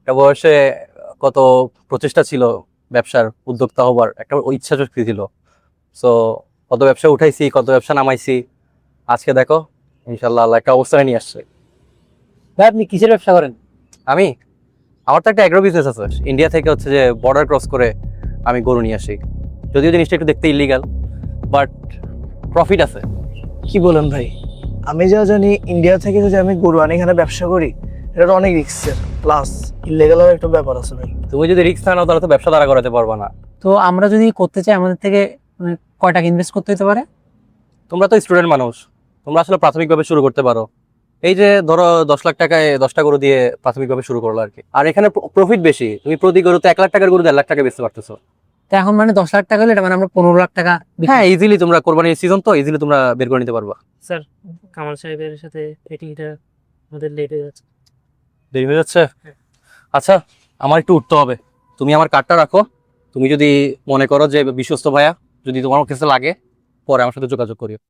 একটা বয়সে কত প্রচেষ্টা ছিল, ব্যবসার উদ্যোক্তা হবার একটা ইচ্ছা শক্তি ছিল। সো কত ব্যবসা উঠাইছি, কত ব্যবসা নামাইছি, আজকে দেখো ইনশাল্লাহ আল্লাহ একটা অবস্থায় নিয়ে আসছে। ভাই আপনি কিসের ব্যবসা করেন? আমি আমার তো একটা অ্যাগ্রো বিজনেস আছে, ইন্ডিয়া থেকে হচ্ছে যে বর্ডার ক্রস করে আমি গরু নিয়ে আসি। যদিও জিনিসটা একটু দেখতে ইলিগাল, বাট প্রফিট আছে। কি বলেন ভাই? আমি যা জানি ইন্ডিয়া থেকে যদি আমি গরু আনি এখানে ব্যবসা করি, এটা তো অনেক রিস্কের, প্লাস ইলিগালের একটা ব্যাপার আছে ভাই। তুমি যদি রিস্ক না নাও তাহলে তো ব্যবসা দাঁড়া করাতে পারবা না। তো আমরা যদি করতে চাই আমাদের থেকে মানে কয় টাকা ইনভেস্ট করতে হতে পারে? তোমরা তো স্টুডেন্ট মানুষ, তোমরা আসলে প্রাথমিকভাবে শুরু করতে পারো। এই যে ধরো 10 লাখ টাকায় 10টা গরু দিয়ে প্রাথমিকভাবে শুরু করলো আর কি। আর এখানে প্রফিট বেশি, তুমি প্রতি গরুতে 1 লাখ টাকার গরু 1.5 লাখ টাকা বেচতে পারতেছো। তো এখন মানে 10 লাখ টাকা হলে এটা মানে আমরা 15 লাখ টাকা হ্যাঁ, ইজিলি তোমরা কোরবানির সিজন তো ইজিলি তোমরা বের করে নিতে পারবা। স্যার, কামাল সাহেবের সাথে মিটিংটা আমাদের লেট হয়ে যাচ্ছে। দেরি হয়ে যাচ্ছে? আচ্ছা, আমার একটু উঠতে হবে, তুমি আমার কার্ডটা রাখো। তুমি যদি মনে করো যে বিশ্বস্ত ভাইয়া, যদি তোমার কাছে লাগে পরে আমার সাথে যোগাযোগ করিও।